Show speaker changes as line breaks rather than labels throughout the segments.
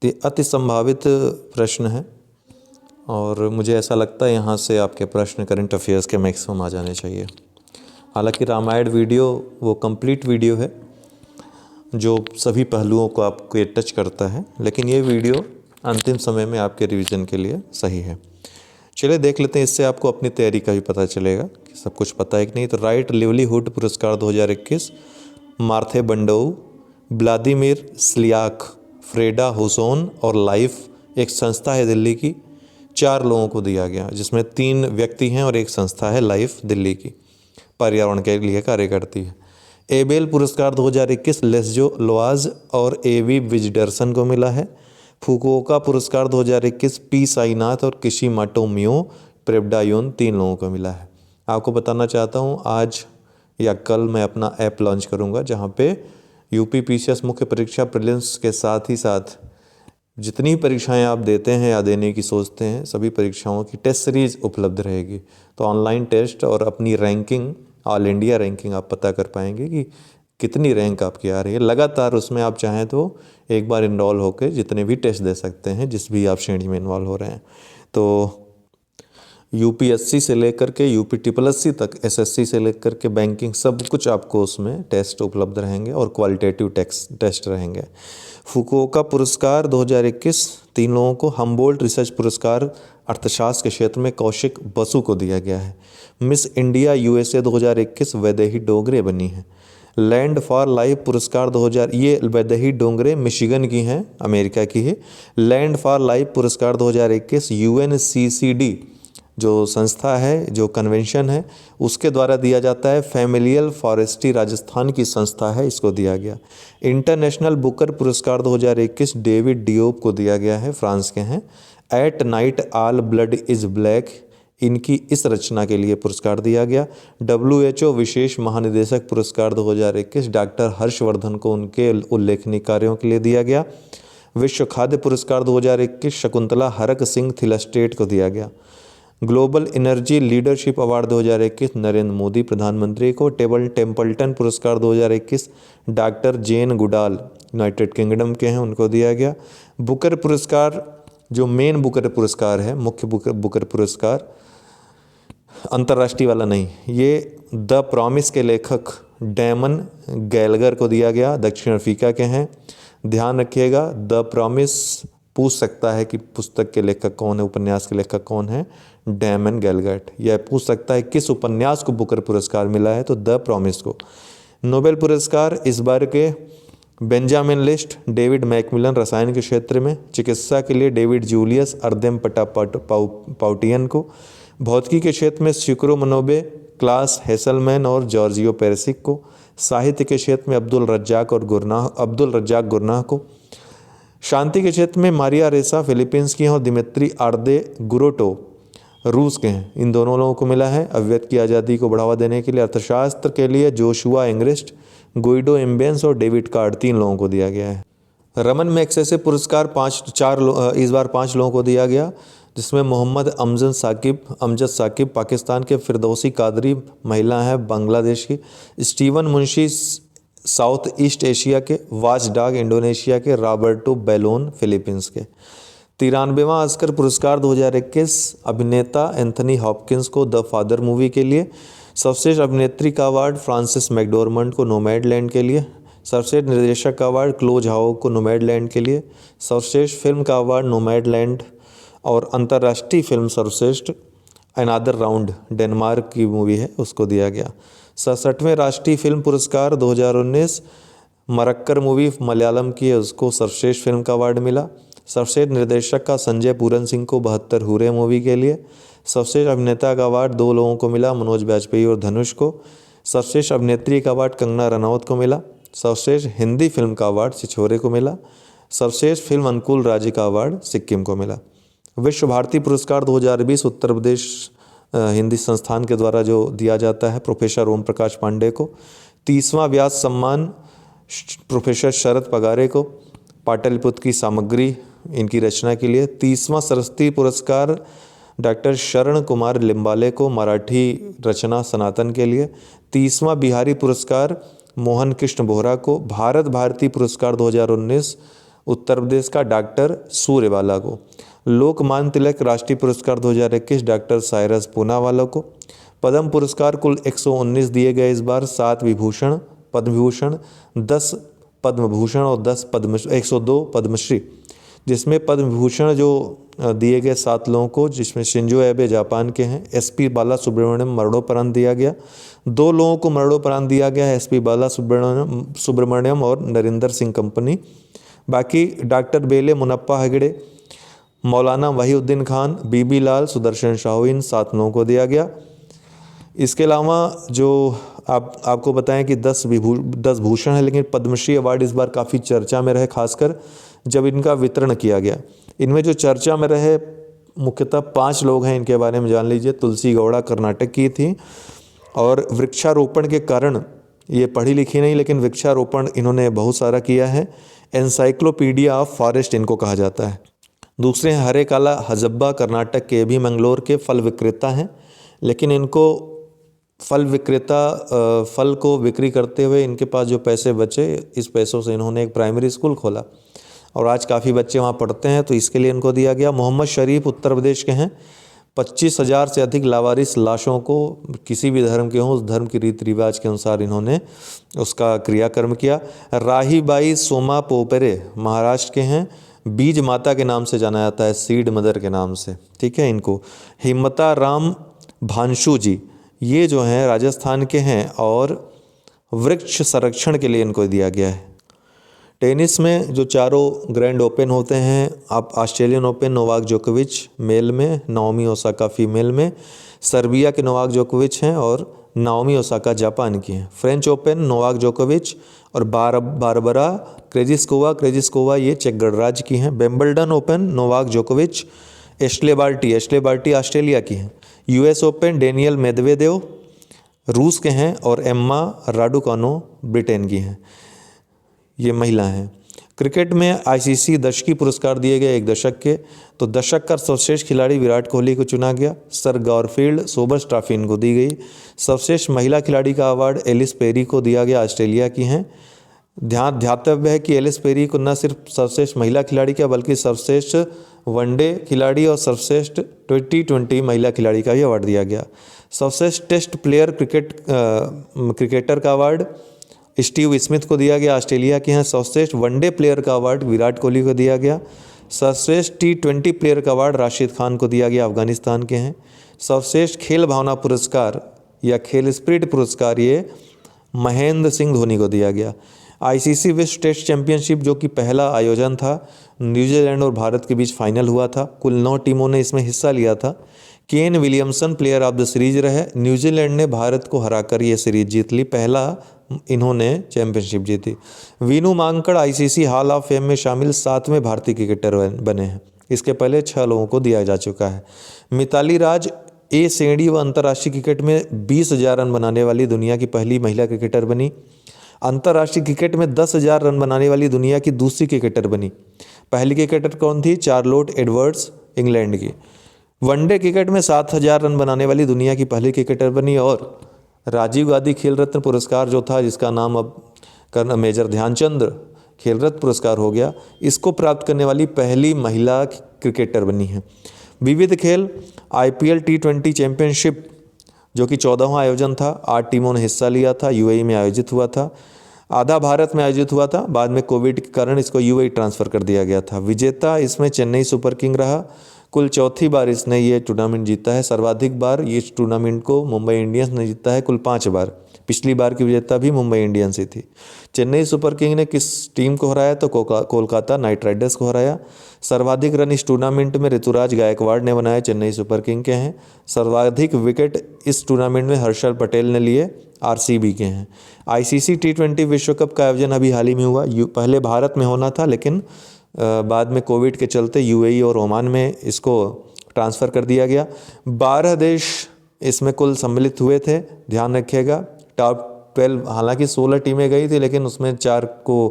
ये अति संभावित प्रश्न है और मुझे ऐसा लगता है यहाँ से आपके प्रश्न करंट अफेयर्स के मैक्सिमम आ जाने चाहिए। हालांकि रामायण वीडियो वो कंप्लीट वीडियो है जो सभी पहलुओं को आपको टच करता है, लेकिन ये वीडियो अंतिम समय में आपके रिवीजन के लिए सही है। चलिए देख लेते हैं, इससे आपको अपनी तैयारी का भी पता चलेगा कि सब कुछ पता है कि नहीं। तो राइट लिवलीहुड पुरस्कार 2021 मार्थे बंडोउ, व्लादिमीर स्लियाक, फ्रेडा हुसोन और लाइफ एक संस्था है दिल्ली की, 4 लोगों को दिया गया, जिसमें 3 व्यक्ति हैं और एक संस्था है लाइफ दिल्ली की, पर्यावरण के लिए कार्य करती है। एबेल पुरस्कार 2021 लेस्जो लोआज और एवी विजडरसन को मिला है। फुकुओका पुरस्कार 2021 पी साईनाथ और किशिमाटो मियो प्रेबडायोन 3 लोगों को मिला है। आपको बताना चाहता हूँ, आज या कल मैं अपना ऐप लॉन्च करूँगा जहाँ पे यूपी पीसीएस मुख्य परीक्षा प्रीलिम्स के साथ ही साथ जितनी परीक्षाएं आप देते हैं या देने की सोचते हैं, सभी परीक्षाओं की टेस्ट सीरीज उपलब्ध रहेगी। तो ऑनलाइन टेस्ट और अपनी रैंकिंग, ऑल इंडिया रैंकिंग आप पता कर पाएंगे कि कितनी रैंक आपकी आ रही है। लगातार उसमें आप चाहें तो एक बार इनरोल होकर जितने भी टेस्ट दे सकते हैं, जिस भी आप श्रेणी में इन्वॉल्व हो रहे हैं। तो यूपीएससी से लेकर के यूपीट्रिपलएससी तक, एसएससी से लेकर के बैंकिंग, सब कुछ आपको उसमें टेस्ट उपलब्ध रहेंगे और क्वालिटेटिव टेस्ट रहेंगे। फुकुओका पुरस्कार 2021 3 लोगों को, हम्बोल्ट रिसर्च पुरस्कार अर्थशास्त्र के क्षेत्र में कौशिक बसु को दिया गया है। Miss India USA 2021 Vaidehi Dongre बनी है। लैंड फॉर लाइफ पुरस्कार 2000, ये वैदेही डोंगरे मिशिगन की हैं, अमेरिका की है। लैंड फॉर लाइफ पुरस्कार 2021 यूएनसीसीडी जो संस्था है, जो कन्वेंशन है, उसके द्वारा दिया जाता है। फैमिलियल फॉरेस्ट्री राजस्थान की संस्था है, इसको दिया गया। इंटरनेशनल बुकर पुरस्कार 2021 डेविड डियोप को दिया गया है, फ्रांस के हैं। At night all blood is black, इनकी इस रचना के लिए पुरस्कार दिया गया। WHO विशेष महानिदेशक पुरस्कार 2021 डॉक्टर हर्षवर्धन को उनके उल्लेखनीय कार्यों के लिए दिया गया। विश्व खाद्य पुरस्कार 2021 शकुंतला हरक सिंह थिलस्टेट को दिया गया। Global energy leadership award 2021 Narendra Modi प्रधानमंत्री को। टेम्पल्टन पुरस्कार 2021 doctor Jane Goodall United kingdom के हैं, उनको दिया गया। बुकर पुरस्कार, जो मेन बुकर पुरस्कार है, मुख्य बुकर पुरस्कार, अंतर्राष्ट्रीय वाला नहीं, ये द प्रॉमिस के लेखक डैमन गैलगर को दिया गया, दक्षिण अफ्रीका के हैं। ध्यान रखिएगा, द प्रॉमिस पूछ सकता है कि पुस्तक के लेखक कौन है, उपन्यास के लेखक कौन है, डैमन गैलगर्ट। यह पूछ सकता है किस उपन्यास को बुकर पुरस्कार मिला है, तो द प्रॉमिस को। नोबेल पुरस्कार इस बार के बेंजामिन लिस्ट, डेविड मैकमिलन रसायन के क्षेत्र में, चिकित्सा के लिए डेविड जूलियस अर्देम पाउटियन को, भौतिकी के क्षेत्र में शिकरो मनोबे, क्लास हेसलमैन और जॉर्जियो पेरेसिक को, साहित्य के क्षेत्र में अब्दुल रज्जाक गुरनाह को, शांति के क्षेत्र में मारिया रेसा फिलीपींस की हैं और दिमित्री आर्दे गुरोटो रूस के हैं, इन दोनों लोगों को मिला है। अव्यक्त की आज़ादी को बढ़ावा देने के लिए अर्थशास्त्र के लिए जोशुआ एंग्रेस्ट, गुइडो एम्बेंस और डेविड कार्ड 3 लोगों को दिया गया है। रमन मैग्सेसे पुरस्कार इस बार 5 लोगों को दिया गया, जिसमें मोहम्मद अमजद साकिब पाकिस्तान के, फिरदौसी कादरी महिला है बांग्लादेश की, Steven Munshi south east Asia के, वाच डॉग इंडोनेशिया के, रॉबर्टो बेलोन फिलीपींस के। 93वां ऑस्कर पुरस्कार 2021 अभिनेता एंथनी हॉपकिंस को द फादर मूवी के लिए। सर्वश्रेष्ठ अभिनेत्री का अवार्ड फ्रांसिस मैकडोरमंड को नोमैडलैंड के लिए। सर्वश्रेष्ठ निर्देशक का अवार्ड क्लो झाओ को नोमैडलैंड के लिए। सर्वश्रेष्ठ फिल्म का अवार्ड नोमैडलैंड और अंतर्राष्ट्रीय फिल्म सर्वश्रेष्ठ अनदर राउंड डेनमार्क की मूवी है, उसको दिया गया। 67वें राष्ट्रीय फिल्म पुरस्कार 2019 मरक्कर मूवी मलयालम की है, उसको सर्वश्रेष्ठ फिल्म का अवार्ड मिला। सर्वश्रेष्ठ निर्देशक का संजय पूरन सिंह को 72 हूरे मूवी के लिए। सर्वश्रेष्ठ अभिनेता का अवार्ड 2 लोगों को मिला, मनोज बाजपेयी और धनुष को। सर्वश्रेष्ठ अभिनेत्री का अवार्ड कंगना रनौत को मिला। सर्वश्रेष्ठ हिंदी फिल्म का अवार्ड छिछोरे को मिला। सर्वश्रेष्ठ फिल्म अनुकूल राज्य का अवार्ड सिक्किम को मिला। विश्व भारती पुरस्कार 2020 उत्तर प्रदेश हिंदी संस्थान के द्वारा जो दिया जाता है प्रोफेसर ओम प्रकाश पांडे को। 30वां व्यास सम्मान प्रोफेसर शरद पगारे को, पाटलिपुत्र की सामग्री इनकी रचना के लिए। 30वां सरस्वती पुरस्कार डॉक्टर शरण कुमार लिम्बाले को, मराठी रचना सनातन के लिए। 30वां बिहारी पुरस्कार मोहन कृष्ण बोहरा को। भारत भारती पुरस्कार 2019 उत्तर प्रदेश का डॉक्टर सूर्यवाला को। लोकमान्य तिलक राष्ट्रीय पुरस्कार 2021 डॉक्टर साइरस पूनावाला को। पद्म पुरस्कार कुल 119 दिए गए इस बार, 7 विभूषण पद्म विभूषण, 10 पद्म भूषण और 102 पद्मश्री, जिसमें पद्म विभूषण जो दिए गए 7 लोगों को, जिसमें शिंजो एबे जापान के हैं, एसपी बाला सुब्रमण्यम मरणोपरांत दिया गया। 2 लोगों को मरणोपरांत दिया गया है, एसपी बाला सुब्रमण्यम और नरेंद्र सिंह कंपनी। बाकी डॉक्टर बेले मुनप्पा हेगड़े, मौलाना वहीउद्दीन खान, बीबी लाल, सुदर्शन साहू, इन 7 लोगों को दिया गया। इसके अलावा जो आपको बताएं कि 10 भूषण है, लेकिन पद्मश्री अवार्ड इस बार काफ़ी चर्चा में रहे, खासकर जब इनका वितरण किया गया। इनमें जो चर्चा में रहे मुख्यतः 5 लोग हैं, इनके बारे में जान लीजिए। तुलसी गौड़ा कर्नाटक की थी और वृक्षारोपण के कारण, ये पढ़ी लिखी नहीं लेकिन वृक्षारोपण इन्होंने बहुत सारा किया है। एनसाइक्लोपीडिया ऑफ फॉरेस्ट इनको कहा जाता है। दूसरे हैं हरे काला हजब्बा, कर्नाटक के भी मंगलोर के फल विक्रेता हैं, लेकिन इनको फल को बिक्री करते हुए इनके पास जो पैसे बचे, इस पैसों से इन्होंने एक प्राइमरी स्कूल खोला और आज काफ़ी बच्चे वहाँ पढ़ते हैं, तो इसके लिए इनको दिया गया। मोहम्मद शरीफ उत्तर प्रदेश के हैं। 25,000 से अधिक लावारिस लाशों को, किसी भी धर्म के हों, उस धर्म की रीति रिवाज के अनुसार इन्होंने उसका क्रियाकर्म किया। राहीबाई सोमा पोपेरे महाराष्ट्र के हैं। बीज माता के नाम से जाना जाता है, सीड मदर के नाम से, ठीक है। इनको हिम्मता राम भांशु जी, ये जो हैं राजस्थान के हैं और वृक्ष संरक्षण के लिए इनको दिया गया है। टेनिस में जो चारों ग्रैंड ओपन होते हैं, आप ऑस्ट्रेलियन ओपन नोवाक जोकोविच मेल में, नाओमी ओसाका फीमेल में, सर्बिया के नोवाक जोकोविच हैं और नाओमी ओसाका जापान की हैं। फ्रेंच ओपन नोवाक जोकोविच और बारबरा क्रेजिस्कोवा ये चेक गणराज्य की हैं। विंबलडन ओपन नोवाक जोकोविच, एश्ले बार्टी ऑस्ट्रेलिया की हैं। यूएस ओपन डेनियल मेदवेदेव रूस के हैं और एम्मा राडुकानो ब्रिटेन की हैं, ये महिला हैं। क्रिकेट में आईसीसी दशकीय पुरस्कार दिए गए एक दशक के, तो दशक का सर्वश्रेष्ठ खिलाड़ी विराट कोहली को चुना गया। सर गॉरफील्ड सोबर्स ट्रॉफी इनको दी गई। सर्वश्रेष्ठ महिला खिलाड़ी का अवार्ड एलिस पेरी को दिया गया, ऑस्ट्रेलिया की हैं। ध्यातव्य है कि एलिस पेरी को न सिर्फ सर्वश्रेष्ठ महिला खिलाड़ी का बल्कि सर्वश्रेष्ठ वनडे खिलाड़ी और सर्वश्रेष्ठ T20 महिला खिलाड़ी का भी अवार्ड दिया गया। सर्वश्रेष्ठ टेस्ट प्लेयर क्रिकेटर का अवार्ड स्टीव स्मिथ को दिया गया, ऑस्ट्रेलिया के हैं। सर्वश्रेष्ठ वनडे प्लेयर का अवार्ड विराट कोहली को दिया गया। सर्वश्रेष्ठ T20 प्लेयर का अवार्ड राशिद खान को दिया गया, अफगानिस्तान के हैं। सर्वश्रेष्ठ खेल भावना पुरस्कार या खेल स्पिरिट पुरस्कार ये महेंद्र सिंह धोनी को दिया गया। आईसीसी विश्व टेस्ट चैंपियनशिप जो कि पहला आयोजन था, न्यूजीलैंड और भारत के बीच फाइनल हुआ था। कुल 9 टीमों ने इसमें हिस्सा लिया था। Kane Williamson player of the series रहे। न्यूजीलैंड ने भारत को हराकर ये सीरीज जीत ली, पहला इन्होंने चैंपियनशिप जीती। Vinoo Mankad ICC hall of fame में शामिल 7वें भारतीय क्रिकेटर बने हैं। इसके पहले 6 लोगों को दिया जा चुका है। मिताली राज ए श्रेणी व अंतर्राष्ट्रीय क्रिकेट में 20,000 रन बनाने वाली दुनिया की पहली महिला क्रिकेटर बनी। अंतर्राष्ट्रीय क्रिकेट में 10,000 रन बनाने वाली दुनिया की दूसरी क्रिकेटर बनी। पहली क्रिकेटर कौन थी? चार्लोट एडवर्ड्स, इंग्लैंड की। वनडे क्रिकेट में 7,000 रन बनाने वाली दुनिया की पहली क्रिकेटर बनी। और राजीव गांधी खेल रत्न पुरस्कार जो था, जिसका नाम अब मेजर ध्यानचंद खेल रत्न पुरस्कार हो गया, इसको प्राप्त करने वाली पहली महिला क्रिकेटर बनी है। विविध खेल IPL T20 चैंपियनशिप जो कि 14वां आयोजन था, 8 टीमों ने हिस्सा लिया था। UAE में आयोजित हुआ था, आधा भारत में आयोजित हुआ था, बाद में कोविड के कारण इसको UAE ट्रांसफ़र कर दिया गया था। विजेता इसमें चेन्नई सुपर किंग रहा। कुल 4थी बार इसने ये टूर्नामेंट जीता है। सर्वाधिक बार ये टूर्नामेंट को मुंबई इंडियंस ने जीता है, कुल 5 बार। पिछली बार की विजेता भी मुंबई इंडियंस ही थी। चेन्नई सुपर किंग ने किस टीम को हराया? तो कोलकाता नाइट राइडर्स को हराया। सर्वाधिक रन इस टूर्नामेंट में ऋतुराज गायकवाड़ ने बनाए, चेन्नई सुपर किंग के हैं। सर्वाधिक विकेट इस टूर्नामेंट में हर्षल पटेल ने लिए, RCB के हैं। ICC T20 विश्व कप का आयोजन अभी हाल ही में हुआ। पहले भारत में होना था, लेकिन बाद में कोविड के चलते UAE और ओमान में इसको ट्रांसफ़र कर दिया गया। 12 देश इसमें कुल सम्मिलित हुए थे, ध्यान रखिएगा। टॉप 12, हालांकि 16 टीमें गई थी, लेकिन उसमें 4 को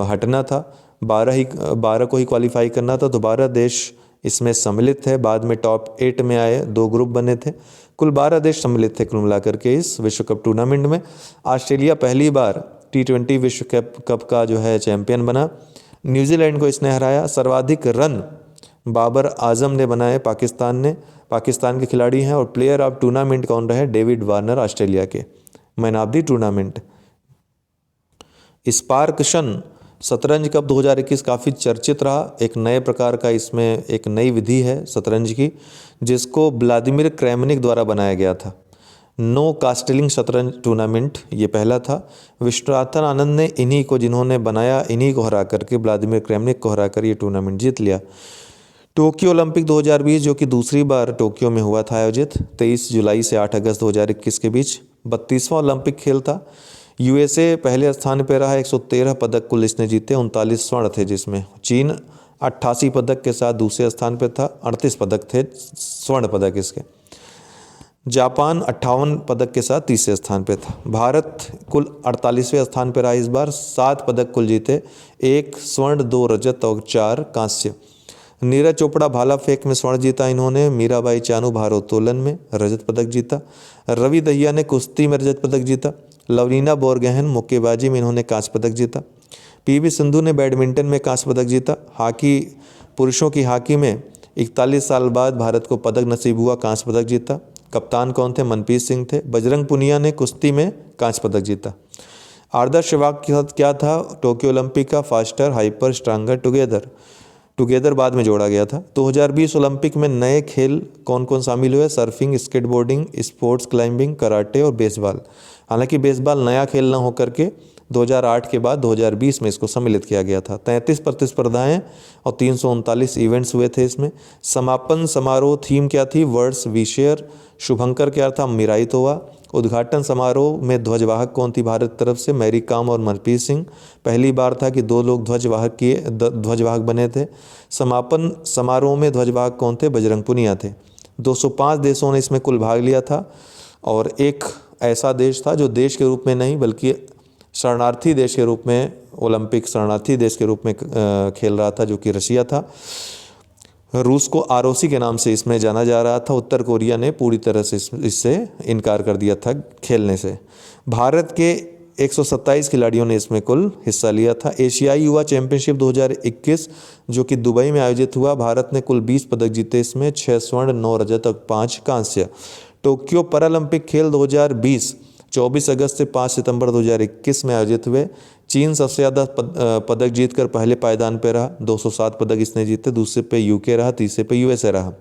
हटना था, 12 को ही क्वालिफाई करना था, तो 12 देश इसमें सम्मिलित थे। बाद में टॉप 8 में आए, 2 ग्रुप बने थे। कुल 12 देश सम्मिलित थे कुल मिलाकर के इस विश्व कप टूर्नामेंट में। ऑस्ट्रेलिया पहली बार T20 विश्व कप का जो है चैंपियन बना। न्यूजीलैंड को इसने हराया। सर्वाधिक रन बाबर आजम ने बनाए पाकिस्तान के खिलाड़ी हैं। और प्लेयर ऑफ टूर्नामेंट कौन रहे? डेविड वार्नर ऑस्ट्रेलिया के मैन ऑफ द टूर्नामेंट। स्पार्कशन शतरंज कप 2021 काफ़ी चर्चित रहा। एक नए प्रकार का इसमें एक नई विधि है शतरंज की, जिसको व्लादिमीर क्रेमनिक द्वारा बनाया गया था। नो कास्टलिंग शतरंज टूर्नामेंट ये पहला था। विश्वनाथन आनंद ने इन्हीं को हरा करके, व्लादिमीर क्रेमनिक को हरा कर ये टूर्नामेंट जीत लिया। टोक्यो ओलंपिक 2020 जो कि दूसरी बार टोक्यो में हुआ था आयोजित, 23 जुलाई से 8 अगस्त 2021 के बीच 32वां ओलंपिक खेल था। यूएसए पहले स्थान पर रहा, 113 पदक कुल इसने जीते, 39 स्वर्ण थे, जिसमें चीन 88 पदक के साथ दूसरे स्थान पर था, 38 पदक थे स्वर्ण पदक इसके। जापान 58 पदक के साथ तीसरे स्थान पर था। भारत कुल 48वें स्थान पर रहा इस बार, 7 पदक कुल जीते, 1 स्वर्ण 2 रजत और 4 कांस्य। नीरज चोपड़ा भाला फेंक में स्वर्ण जीता इन्होंने। मीराबाई चानू भारोत्तोलन में रजत पदक जीता। रवि दहिया ने कुश्ती में रजत पदक जीता। लवलीना बोरगोहेन मुक्केबाजी में इन्होंने कांस्य पदक जीता। पीवी सिंधु ने बैडमिंटन में कांस्य पदक जीता। हॉकी पुरुषों की हॉकी में 41 साल बाद भारत को पदक नसीब हुआ, कांस्य पदक जीता। कप्तान कौन थे? मनप्रीत सिंह थे। बजरंग पुनिया ने कुश्ती में कांस्य पदक जीता। आदर्श वाक्य के साथ क्या था टोक्यो ओलंपिक का? फास्टर, हाइपर, स्ट्रांगर, टुगेदर बाद में जोड़ा गया था। 2020 ओलंपिक में नए खेल कौन कौन शामिल हुए? Surfing, skateboarding, sports climbing, karate और बेसबॉल। हालांकि बेसबॉल नया खेल न होकर के 2008 के बाद 2020 में इसको सम्मिलित किया गया था। 33 प्रतिस्पर्धाएं और 339 इवेंट्स हुए थे इसमें। समापन समारोह थीम क्या थी? वर्ड्स विशेयर। शुभंकर क्या था? मिराई तोवा। उद्घाटन समारोह में ध्वजवाहक कौन थी भारत की तरफ से? मैरी कॉम और मनप्रीत सिंह। पहली बार था कि 2 लोग ध्वजवाहक बने थे। समापन समारोह में ध्वजवाहक कौन थे? बजरंग पुनिया थे। 205 देशों ने इसमें कुल भाग लिया था। और एक ऐसा देश था जो देश के रूप में नहीं बल्कि शरणार्थी देश के रूप में, ओलंपिक शरणार्थी देश के रूप में खेल रहा था, जो कि रशिया था। रूस को आरओसी के नाम से इसमें जाना जा रहा था। उत्तर कोरिया ने पूरी तरह से इससे इनकार कर दिया था खेलने से। भारत के 127 खिलाड़ियों ने इसमें कुल हिस्सा लिया था। एशियाई युवा चैंपियनशिप 2021 जो कि दुबई में आयोजित हुआ, भारत ने कुल 20 पदक जीते, इसमें 6 स्वर्ण, 9 रजत और 5 कांस्य। टोक्यो पैरालंपिक खेल 2020 24 अगस्त से 5 सितंबर 2021 में आयोजित हुए। चीन सबसे ज़्यादा पदक जीतकर पहले पायदान पर रहा, 207 पदक इसने जीते। दूसरे पे यूके रहा, तीसरे पे यूएसए रहा।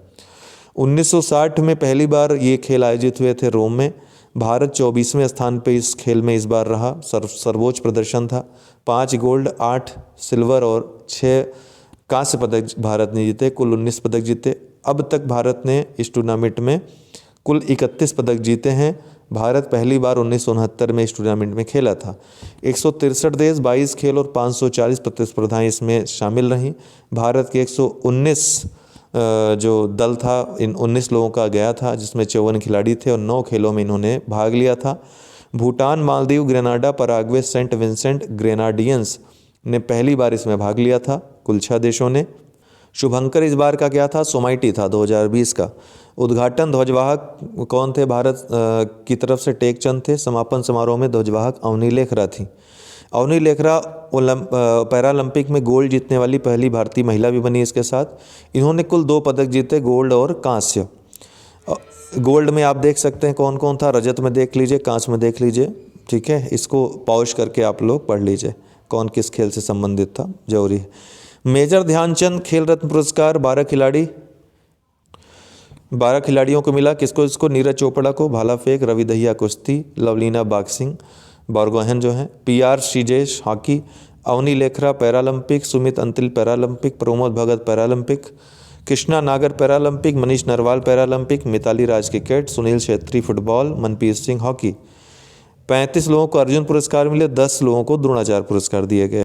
1960 में पहली बार ये खेल आयोजित हुए थे रोम में। भारत 24वें स्थान पे इस खेल में इस बार रहा। सर्वोच्च प्रदर्शन था। 5 गोल्ड, 8 सिल्वर और 6 कांस्य पदक भारत ने जीते, कुल 19 पदक जीते। अब तक भारत ने इस टूर्नामेंट में कुल 31 पदक जीते हैं। भारत पहली बार 1969 में इस टूर्नामेंट में खेला था। 163 देश, 22 खेल और 540 प्रतिस्पर्धाएं इसमें शामिल रहीं। भारत के 119 जो दल था, इन 19 लोगों का गया था, जिसमें 54 खिलाड़ी थे और 9 खेलों में इन्होंने भाग लिया था। Bhutan, Maldives, Grenada, Paraguay, Saint Vincent Grenadines ने पहली बार इसमें भाग लिया था, कुल 6 देशों ने। शुभंकर इस बार का क्या था? सोमाइटी था 2020 का। उद्घाटन ध्वजवाहक कौन थे? भारत की तरफ से टेकचंद थे। समापन समारोह में ध्वजवाहक अवनी लेखरा थी। अवनी लेखरा पैरालंपिक में गोल्ड जीतने वाली पहली भारतीय महिला भी बनी इसके साथ। इन्होंने कुल 2 पदक जीते, गोल्ड और कांस्य। गोल्ड में आप देख सकते हैं कौन कौन था, रजत में देख लीजिए, कांस्य में देख लीजिए, ठीक है। इसको पॉज करके आप लोग पढ़ लीजिए कौन किस खेल से संबंधित था, जरूरी है। मेजर ध्यानचंद खेल रत्न पुरस्कार 12 खिलाड़ियों को मिला। किसको? इसको नीरज चोपड़ा को भाला फेंक, रवि दहिया कुश्ती, लवलीना बॉक्सिंग, बोरगोहेन जो है, PR Sreejesh hockey, Avani Lekhara Paralympic, Sumit Antil Paralympic, Pramod Bhagat Paralympic, Krishna Nagar Paralympic, Manish Narwal Paralympic, Mithali Raj cricket, Sunil Chhetri football, Manpreet Singh hockey. 35 लोगों को अर्जुन पुरस्कार मिले, 10 लोगों को द्रोणाचार्य पुरस्कार दिए गए।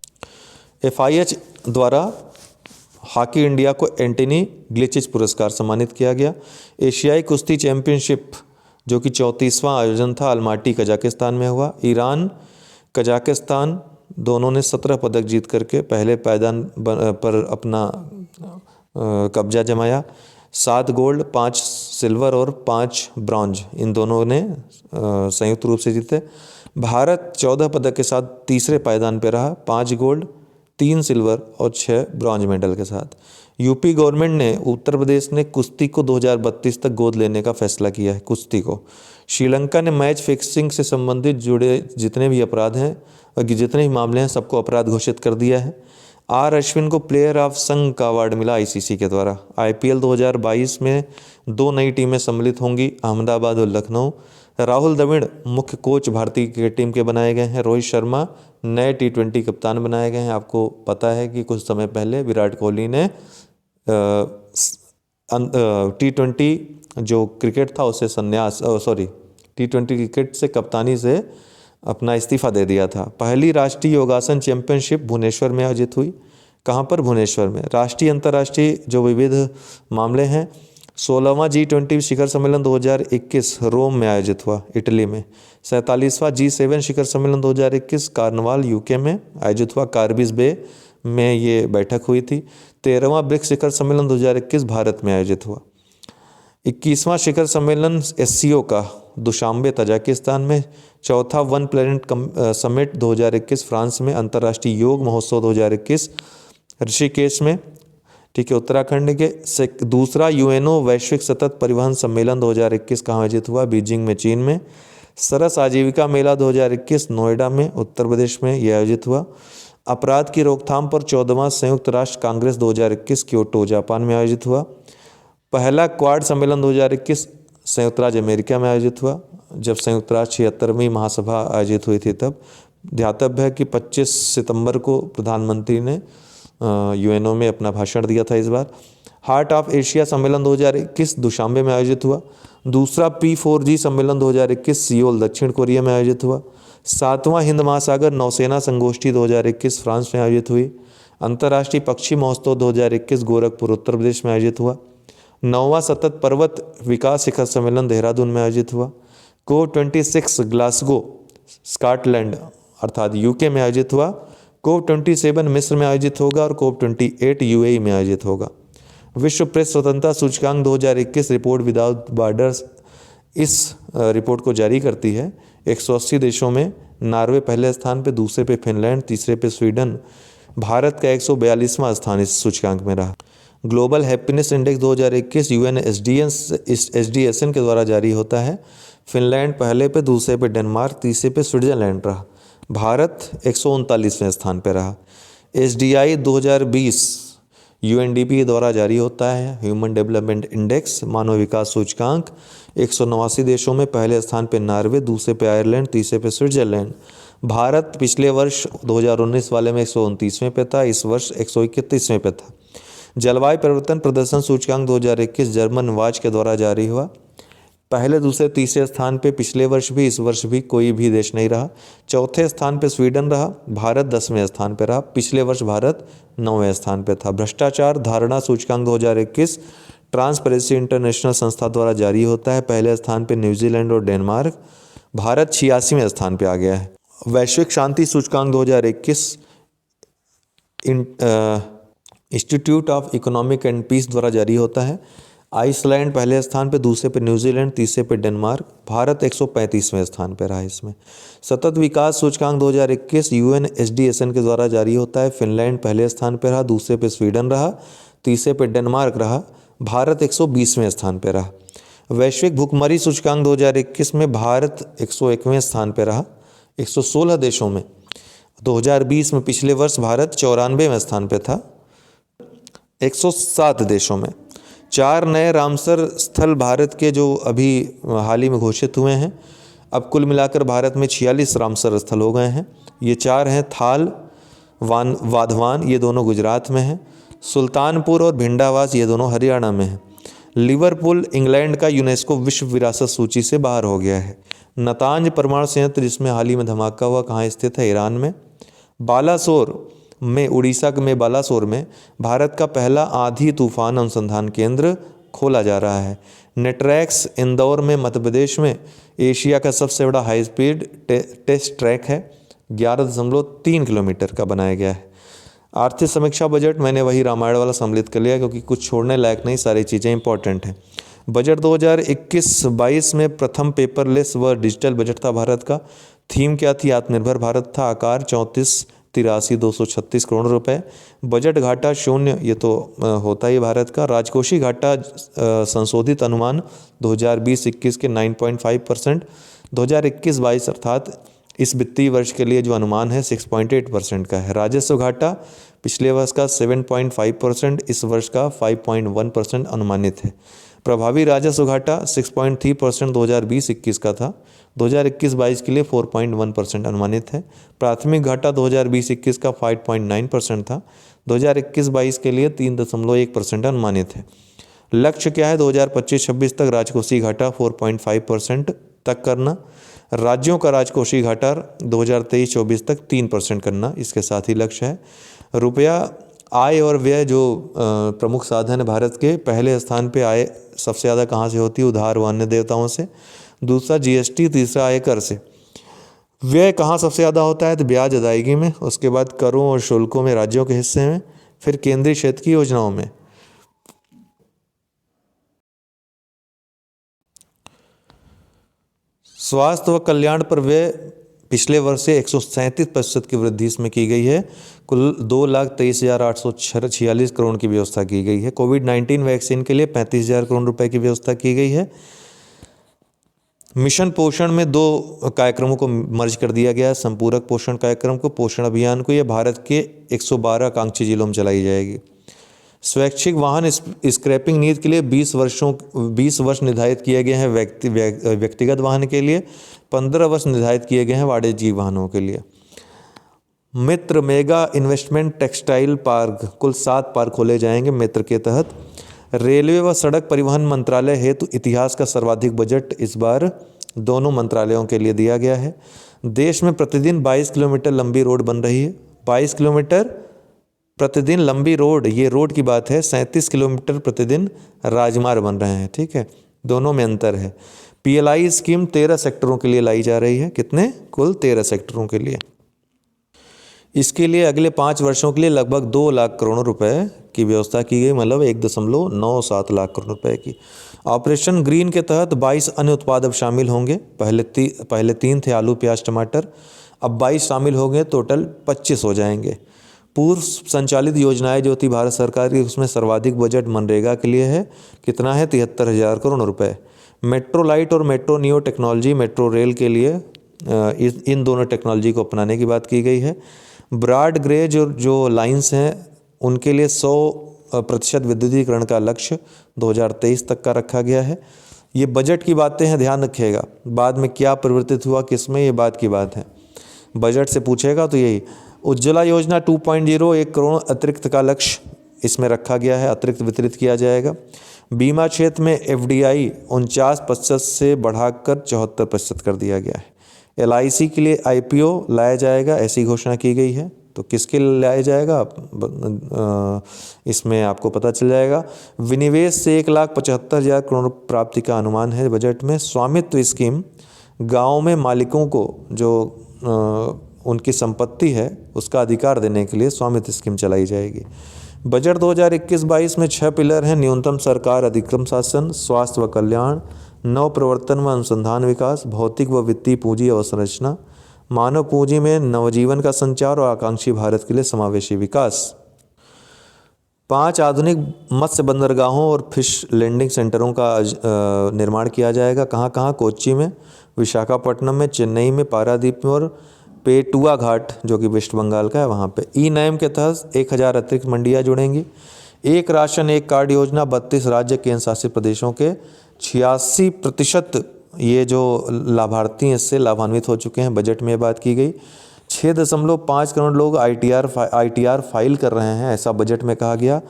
FIH द्वारा हॉकी इंडिया को एंटनी ग्लिचिच पुरस्कार सम्मानित किया गया। एशियाई कुश्ती चैंपियनशिप जो कि 34वां आयोजन था, अलमाटी कजाकिस्तान में हुआ। ईरान, कजाकिस्तान दोनों ने 17 पदक जीत करके पहले पायदान पर अपना कब्जा जमाया। 7 गोल्ड, 5 सिल्वर और 5 ब्रॉन्ज इन दोनों ने संयुक्त रूप से जीते। भारत 14 पदक के साथ तीसरे पायदान पर रहा। 5 गोल्ड, 3 सिल्वर और 6 ब्रॉन्ज मेडल के साथ। यूपी गवर्नमेंट ने, उत्तर प्रदेश ने कुश्ती को 2032 तक गोद लेने का फैसला किया है, कुश्ती को। श्रीलंका ने मैच फिक्सिंग से संबंधित जुड़े जितने भी अपराध हैं और जितने भी मामले हैं सबको अपराध घोषित कर दिया है। आर अश्विन को प्लेयर ऑफ संघ का अवार्ड मिला आईसीसी के द्वारा। आईपीएल 2022 में 2 नई टीमें सम्मिलित होंगी, अहमदाबाद और लखनऊ। राहुल द्रविड़ मुख्य कोच भारतीय क्रिकेट टीम के बनाए गए हैं। रोहित शर्मा नए टी20 कप्तान बनाए गए हैं। आपको पता है कि कुछ समय पहले विराट कोहली ने टी20 जो क्रिकेट था उससे टी20 क्रिकेट से कप्तानी से अपना इस्तीफा दे दिया था। पहली राष्ट्रीय योगासन चैंपियनशिप भुवनेश्वर में आयोजित हुई। कहाँ पर? भुवनेश्वर में। राष्ट्रीय अंतर्राष्ट्रीय जो विविध मामले हैं, 16वां G20 शिखर सम्मेलन 2021 रोम में आयोजित हुआ, इटली में। 47वां G7 शिखर सम्मेलन 2021 कार्नवाल यूके में आयोजित हुआ, कार्बिस बे में ये बैठक हुई थी। 13वां ब्रिक्स शिखर सम्मेलन 2021 भारत में आयोजित हुआ। 21वां शिखर सम्मेलन SCO का दुशांबे तजाकिस्तान में। 4था वन प्लैनेट समिट 2021 फ्रांस में। अंतर्राष्ट्रीय योग महोत्सव 2021 ऋषिकेश में, ठीक है, उत्तराखंड के। दूसरा यूएनओ वैश्विक सतत परिवहन सम्मेलन 2021 कहाँ आयोजित हुआ? बीजिंग में, चीन में। सरस आजीविका मेला 2021 नोएडा में, उत्तर प्रदेश में यह आयोजित हुआ। अपराध की रोकथाम पर 14वां संयुक्त राष्ट्र कांग्रेस 2021 क्योटो जापान में आयोजित हुआ। पहला क्वाड सम्मेलन 2021 संयुक्त राज्य अमेरिका में आयोजित हुआ, जब संयुक्त राष्ट्र 76वीं महासभा आयोजित हुई थी तब। ध्यातव्य है कि 25 सितंबर को प्रधानमंत्री ने यूएनओ में अपना भाषण दिया था इस बार। हार्ट ऑफ एशिया सम्मेलन 2021 दुशांबे में आयोजित हुआ। दूसरा P4G सम्मेलन 2021 सियोल दक्षिण कोरिया में आयोजित हुआ। 7वां हिंद महासागर नौसेना संगोष्ठी 2021 फ्रांस में आयोजित हुई। अंतर्राष्ट्रीय पक्षी महोत्सव 2021 गोरखपुर उत्तर प्रदेश में आयोजित हुआ। 9वां सतत पर्वत विकास शिखर सम्मेलन देहरादून में आयोजित हुआ। COP26 ग्लासगो स्कॉटलैंड अर्थात यूके में आयोजित हुआ। COP27 मिस्र में आयोजित होगा और COP28 UAE में आयोजित होगा। विश्व प्रेस स्वतंत्रता सूचकांक 2021 रिपोर्ट विदाउट बॉर्डर्स इस रिपोर्ट को जारी करती है। 180 देशों में नॉर्वे पहले स्थान पे, दूसरे पे फिनलैंड, तीसरे पे स्वीडन। भारत का 142वां स्थान इस सूचकांक में रहा। ग्लोबल हैप्पीनेस इंडेक्स 2021 UNSDSN के द्वारा जारी होता है। फिनलैंड पहले पे, दूसरे पे डेनमार्क, तीसरे पे स्विट्जरलैंड रहा। भारत 139वें स्थान पे रहा। SDI 2020 UNDP द्वारा जारी होता है। ह्यूमन डेवलपमेंट इंडेक्स मानव विकास सूचकांक 189 देशों में पहले स्थान पे नॉर्वे, दूसरे पे आयरलैंड, तीसरे पे स्विट्जरलैंड। भारत पिछले वर्ष 2019 वाले में 129वें पे था, इस वर्ष 131वें पे था। जलवायु परिवर्तन प्रदर्शन सूचकांक 2021 जर्मन वाच के द्वारा जारी हुआ। पहले, दूसरे, तीसरे स्थान पे पिछले वर्ष भी, इस वर्ष भी कोई भी देश नहीं रहा। चौथे स्थान पे स्वीडन रहा। भारत 10वें स्थान पे रहा। पिछले वर्ष भारत 9वें स्थान पे था। भ्रष्टाचार धारणा सूचकांक 2021 ट्रांसपेरेंसी इंटरनेशनल संस्था द्वारा जारी होता है। पहले स्थान पे न्यूजीलैंड और डेनमार्क। भारत 86वें स्थान पे आ गया है। वैश्विक शांति सूचकांक 2021 institute of economic and peace द्वारा जारी होता है। आइसलैंड पहले स्थान पे, दूसरे पे न्यूजीलैंड, तीसरे पे डेनमार्क। भारत 135वें स्थान पे रहा इसमें। सतत विकास सूचकांक 2021 UNSDSN के द्वारा जारी होता है। फिनलैंड पहले स्थान पे रहा, दूसरे पे स्वीडन रहा, तीसरे पे डेनमार्क रहा। भारत 120वें स्थान पे रहा। वैश्विक भुखमरी सूचकांक 2021 में भारत 101वें स्थान पे रहा 116 देशों में। 2020 में, पिछले वर्ष भारत 94वें स्थान पे था 107 देशों में। 4 नए रामसर स्थल भारत के जो अभी हाल ही में घोषित हुए हैं। अब कुल मिलाकर भारत में 46 रामसर स्थल हो गए हैं। ये 4 हैं थाल, वाधवान, ये दोनों गुजरात में हैं। सुल्तानपुर और भिंडावास ये दोनों हरियाणा में हैं। लिवरपूल इंग्लैंड का यूनेस्को विश्व विरासत सूची से बाहर हो गया है। नतांज परमाणु संयंत्र जिसमें हाल ही में धमाका हुआ कहाँ स्थित है? ईरान में। बालासोर में, उड़ीसा में बालासोर में भारत का पहला आंधी तूफान अनुसंधान केंद्र खोला जा रहा है। नेट्रैक्स इंदौर में मध्य प्रदेश में एशिया का सबसे बड़ा हाई स्पीड टेस्ट ट्रैक है। 11.3 किलोमीटर का बनाया गया है। आर्थिक समीक्षा बजट मैंने वही रामायण वाला सम्मिलित कर लिया क्योंकि कुछ छोड़ने लायक नहीं, सारी चीज़ें इंपॉर्टेंट हैं। बजट 2021-22 में प्रथम पेपरलेस व डिजिटल बजट था भारत का। थीम क्या थी? आत्मनिर्भर भारत था। आकार 34 83,236 करोड़ रुपए। बजट घाटा शून्य, ये तो होता ही भारत का। राजकोषीय घाटा संशोधित अनुमान 2020-21 के 9.5%, 2021-22 अर्थात इस वित्तीय वर्ष के लिए जो अनुमान है 6.8% का है। राजस्व घाटा पिछले वर्ष का 7.5%, इस वर्ष का 5.1% अनुमानित है। प्रभावी राजस्व घाटा 6.3% 2020-21 का था, 2021-22 के लिए 4.1% अनुमानित है। प्राथमिक घाटा 2020-21 का 5.9% था, 2021-22 के लिए 3.1% अनुमानित है। लक्ष्य क्या है? 2025-26 तक राजकोषीय घाटा 4.5% तक करना। राज्यों का राजकोषीय घाटा 2023-24 तक 3% करना, इसके साथ ही लक्ष्य है। रुपया आय और व्यय जो प्रमुख साधन है भारत के, पहले स्थान पे आय सबसे ज़्यादा कहाँ से होती है? उधार व अन्य देयताओं से। दूसरा जीएसटी, तीसरा आयकर से। व्यय कहाँ सबसे ज़्यादा होता है? तो ब्याज अदायगी में, उसके बाद करों और शुल्कों में राज्यों के हिस्से में, फिर केंद्रीय क्षेत्र की योजनाओं में। स्वास्थ्य व कल्याण पर व्यय पिछले वर्ष से 137% की वृद्धि इसमें की गई है। कुल 2,23,846 करोड़ की व्यवस्था की गई है। कोविड-19 वैक्सीन के लिए 35,000 करोड़ रुपए की व्यवस्था की गई है। मिशन पोषण में 2 कार्यक्रमों को मर्ज कर दिया गया है। संपूरक पोषण कार्यक्रम को, पोषण अभियान को, यह भारत के 112 आकांक्षी जिलों में चलाई जाएगी। स्वैच्छिक वाहन स्क्रैपिंग नीति के लिए 20 वर्ष निर्धारित किए गए हैं व्यक्तिगत वाहन के लिए, 15 वर्ष निर्धारित किए गए हैं वाणिज्यिक वाहनों के लिए। मित्र मेगा इन्वेस्टमेंट टेक्सटाइल पार्क, कुल 7 पार्क खोले जाएंगे मित्र के तहत। रेलवे व सड़क परिवहन मंत्रालय हेतु इतिहास का सर्वाधिक बजट इस बार दोनों मंत्रालयों के लिए दिया गया है। देश में प्रतिदिन 22 किलोमीटर लंबी रोड बन रही है। 22 किलोमीटर प्रतिदिन लंबी रोड, ये रोड की बात है। 37 किलोमीटर प्रतिदिन राजमार्ग बन रहे हैं, ठीक है, दोनों में अंतर है। पीएलआई स्कीम 13 सेक्टरों के लिए लाई जा रही है। कितने? कुल 13 सेक्टरों के लिए। इसके लिए अगले 5 वर्षों के लिए लगभग 2 लाख करोड़ रुपए की व्यवस्था की गई, मतलब 1.97 लाख करोड़ रुपए की। ऑपरेशन ग्रीन के तहत 22 अन्य उत्पाद अब शामिल होंगे। पहले 3 थे, आलू, प्याज, टमाटर, अब 22 शामिल होंगे, टोटल 25 हो जाएंगे। पूर्व संचालित योजनाएं जो थी भारत सरकार की, उसमें सर्वाधिक बजट मनरेगा के लिए है। कितना है? 73,000 करोड़ रुपए। मेट्रो लाइट और metro neo technology, metro rail के लिए इन दोनों टेक्नोलॉजी को अपनाने की बात की गई है। ब्रॉड गेज जो लाइंस हैं उनके लिए 100% विद्युतीकरण का लक्ष्य 2023 तक का रखा गया है। ये बजट की बातें हैं, ध्यान रखिएगा। बाद में क्या परिवर्तित हुआ, किसमें, ये बात की बात है। बजट से पूछेगा तो यही। उज्ज्वला योजना 2.0, 1 करोड़ अतिरिक्त का लक्ष्य इसमें रखा गया है, अतिरिक्त वितरित किया जाएगा। बीमा क्षेत्र में एफडीआई 49% से बढ़ाकर 74% कर दिया गया है। एलआईसी के लिए आईपीओ लाया जाएगा, ऐसी घोषणा की गई है। तो किसके लिए लाया जाएगा इसमें आपको पता चल जाएगा। विनिवेश से 1,75,000 करोड़ प्राप्ति का अनुमान है बजट में। स्वामित्व स्कीम, गाँव में मालिकों को जो उनकी संपत्ति है उसका अधिकार देने के लिए स्वामित्व स्कीम चलाई जाएगी। बजट 2021-22 में 6 पिलर हैं। न्यूनतम सरकार, अधिकतम शासन, स्वास्थ्य व कल्याण, नव प्रवर्तन व अनुसंधान विकास, भौतिक व वित्तीय पूंजी अवसंरचना, मानव पूंजी में नवजीवन का संचार और आकांक्षी भारत के लिए समावेशी विकास। 5 आधुनिक मत्स्य बंदरगाहों और फिश लैंडिंग सेंटरों का निर्माण किया जाएगा। कहाँ कहाँ? कोच्चि में, विशाखापट्टनम में, चेन्नई में, पारादीप में और पेटुआ घाट जो कि वेस्ट बंगाल का है वहाँ पे। ई नैम के तहत 1000 अतिरिक्त मंडियाँ जुड़ेंगी। एक राशन एक कार्ड योजना 32 राज्य केंद्र शासित प्रदेशों के 86% ये जो लाभार्थी हैं इससे लाभान्वित हो चुके हैं। बजट में बात की गई। 6.5 करोड़ लोग आईटीआर फाइल कर रहे हैं, ऐसा बजट में कहा गया।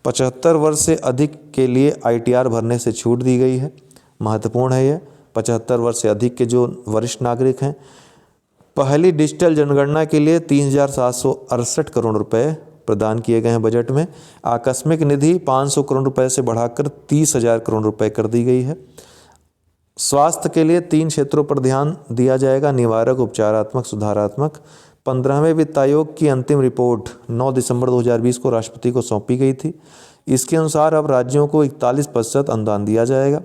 75 वर्ष से अधिक के लिए आईटीआर भरने से छूट दी गई है, महत्वपूर्ण है ये। 75 वर्ष से अधिक के जो वरिष्ठ नागरिक हैं। पहली डिजिटल जनगणना के लिए 3,768 करोड़ रुपए प्रदान किए गए हैं बजट में। आकस्मिक निधि 500 करोड़ रुपए से बढ़ाकर 30,000 करोड़ रुपए कर दी गई है। स्वास्थ्य के लिए 3 क्षेत्रों पर ध्यान दिया जाएगा, निवारक, उपचारात्मक, सुधारात्मक। 15वें वित्त आयोग की अंतिम रिपोर्ट 9 दिसंबर 2020 को राष्ट्रपति को सौंपी गई थी। इसके अनुसार अब राज्यों को 41% अनुदान दिया जाएगा।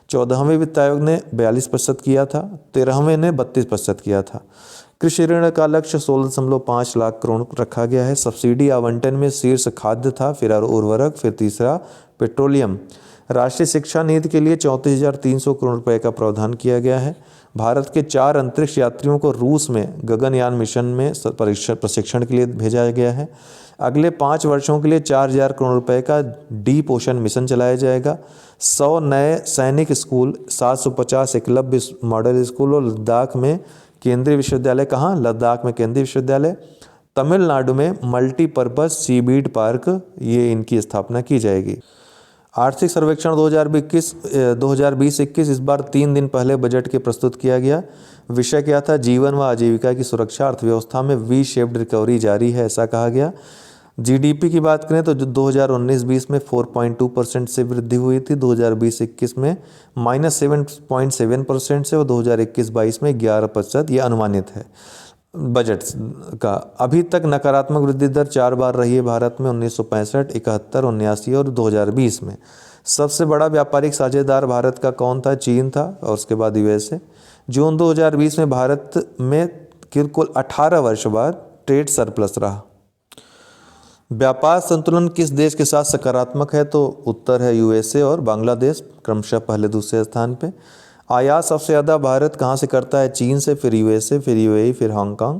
14वें वित्त आयोग ने 42% किया था, 13वें ने 32% किया था। कृषि ऋण का लक्ष्य 16.5 लाख करोड़ रखा गया है। सब्सिडी आवंटन में शीर्ष खाद्य था, फिर उर्वरक, फिर तीसरा पेट्रोलियम। राष्ट्रीय शिक्षा नीति के लिए 34,300 करोड़ रुपए का प्रावधान किया गया है। भारत के 4 अंतरिक्ष यात्रियों को रूस में गगनयान मिशन में प्रशिक्षण के लिए भेजा गया है। अगले 5 वर्षों के लिए 4,000 करोड़ रुपए का डीप ओशन मिशन चलाया जाएगा। 100 नए सैनिक स्कूल, 750 एकलव्य मॉडल स्कूल और लद्दाख में केंद्रीय विश्वविद्यालय। कहाँ? लद्दाख में केंद्रीय विश्वविद्यालय। तमिलनाडु में मल्टीपर्पज़ सीबीड पार्क, ये इनकी स्थापना की जाएगी। आर्थिक सर्वेक्षण 2020-21 इस बार 3 दिन पहले बजट के प्रस्तुत किया गया। विषय क्या था? जीवन व आजीविका की सुरक्षा, अर्थव्यवस्था में वी शेप्ड रिकवरी जारी है, ऐसा कहा गया। जीडीपी की बात करें तो जो 2019-20 में 4.2% से वृद्धि हुई थी, 2020-21 में -7.7% से और 2021-22 में 11%, ये अनुमानित है बजट का। अभी तक नकारात्मक वृद्धि दर 4 बार रही है भारत में, 1965, 71, 79 और 2020 में। सबसे बड़ा व्यापारिक साझेदार भारत का कौन था? चीन था, और उसके बाद यूएसए। जून 2020 में भारत में कुल 18 वर्ष बाद ट्रेड सरप्लस रहा। व्यापार संतुलन किस देश के साथ सकारात्मक है? तो उत्तर है यूएसए और बांग्लादेश, क्रमशः पहले दूसरे स्थान पे। आयात सबसे ज़्यादा भारत कहाँ से करता है? चीन से, फिर यूएसए, फिर यूएई, फिर हांगकांग।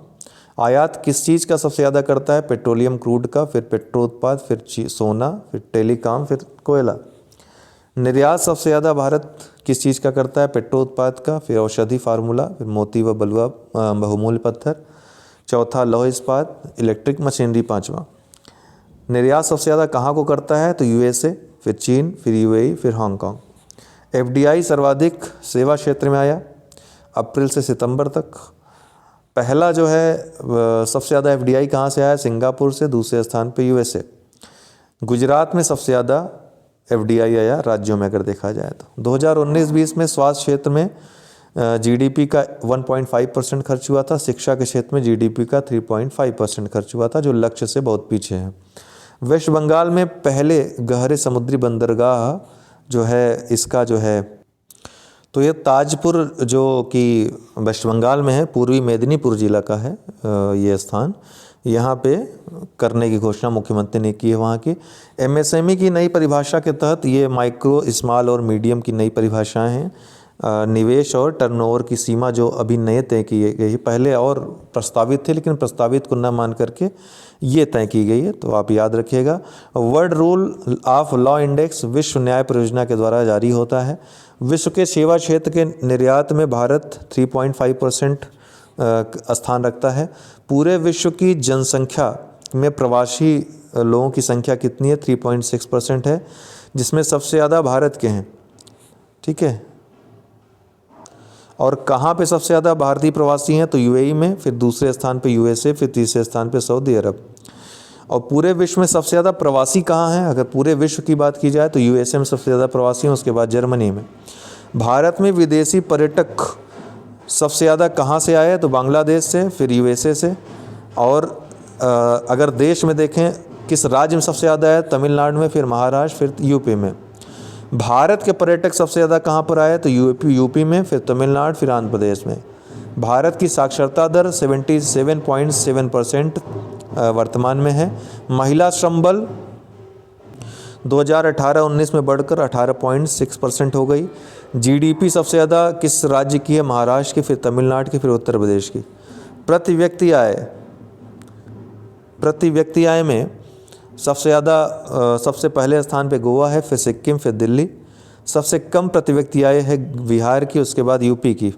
आयात किस चीज़ का सबसे ज़्यादा करता है? पेट्रोलियम क्रूड का, फिर पेट्रो उत्पाद, फिर सोना, फिर टेलीकॉम, फिर कोयला। निर्यात सबसे ज़्यादा भारत किस चीज़ का करता है? पेट्रो उत्पाद का, फिर औषधि फार्मूला, फिर मोती व बलुआ बहुमूल्य पत्थर, चौथा लौह इस्पात, इलेक्ट्रिक मशीनरी पाँचवा। निर्यात सबसे ज़्यादा कहाँ को करता है? तो यूएसए, फिर चीन, फिर यूएई, फिर हांगकांग। एफडीआई सर्वाधिक सेवा क्षेत्र में आया अप्रैल से सितंबर तक। पहला जो है सबसे ज़्यादा एफडीआई कहाँ से आया? सिंगापुर से, दूसरे स्थान पे यूएसए। गुजरात में सबसे ज़्यादा एफडीआई आया राज्यों में अगर देखा जाए तो। 2019-20 में स्वास्थ्य क्षेत्र में जीडीपी का 1.5% खर्च हुआ था। शिक्षा के क्षेत्र में जीडीपी का 3.5% खर्च हुआ था, जो लक्ष्य से बहुत पीछे है। वेस्ट बंगाल में पहले गहरे समुद्री बंदरगाह जो है, इसका जो है तो ये ताजपुर जो कि वेस्ट बंगाल में है, पूर्वी मेदिनीपुर जिला का है ये स्थान। यहाँ पे करने की घोषणा मुख्यमंत्री ने की है वहाँ की। एमएसएमई की नई परिभाषा के तहत ये माइक्रो, स्मॉल और मीडियम की नई परिभाषाएं हैं। निवेश और टर्नओवर की सीमा जो अभी नए तय की गई है, पहले और प्रस्तावित थे लेकिन प्रस्तावित को न मान करके ये तय की गई है, तो आप याद रखिएगा। World rule of law index विश्व न्याय परियोजना के द्वारा जारी होता है। विश्व के सेवा क्षेत्र के निर्यात में भारत 3.5% स्थान रखता है। पूरे विश्व की जनसंख्या में प्रवासी लोगों की संख्या कितनी है? 3.6% है, जिसमें सबसे ज़्यादा भारत के हैं। ठीक है, और कहाँ पे सबसे ज़्यादा भारतीय प्रवासी हैं? तो यूएई में, फिर दूसरे स्थान पे यूएसए, फिर तीसरे स्थान पे सऊदी अरब। और पूरे विश्व में सबसे ज़्यादा प्रवासी कहाँ हैं? अगर पूरे विश्व की बात की जाए तो यूएसए में सबसे ज़्यादा प्रवासी हैं, उसके बाद जर्मनी में। भारत में विदेशी पर्यटक सबसे ज़्यादा कहाँ से आए? तो बांग्लादेश से, फिर यूएसए से। और अगर देश में देखें किस राज्य में सबसे ज़्यादा है? तमिलनाडु में, फिर महाराष्ट्र, फिर यूपी में। भारत के पर्यटक सबसे ज़्यादा कहाँ पर आए? तो यूपी में, फिर तमिलनाडु, फिर आंध्र प्रदेश में। भारत की साक्षरता दर 77.7% वर्तमान में है। महिला श्रम बल 2018-19 में बढ़कर 18.6% हो गई। जीडीपी सबसे ज़्यादा किस राज्य की है? महाराष्ट्र की, फिर तमिलनाडु की, फिर उत्तर प्रदेश की। प्रति व्यक्ति आय में सबसे ज़्यादा सबसे पहले स्थान पे गोवा है, फिर सिक्किम, फिर दिल्ली। सबसे कम प्रति व्यक्ति आय है बिहार की, उसके बाद यूपी की।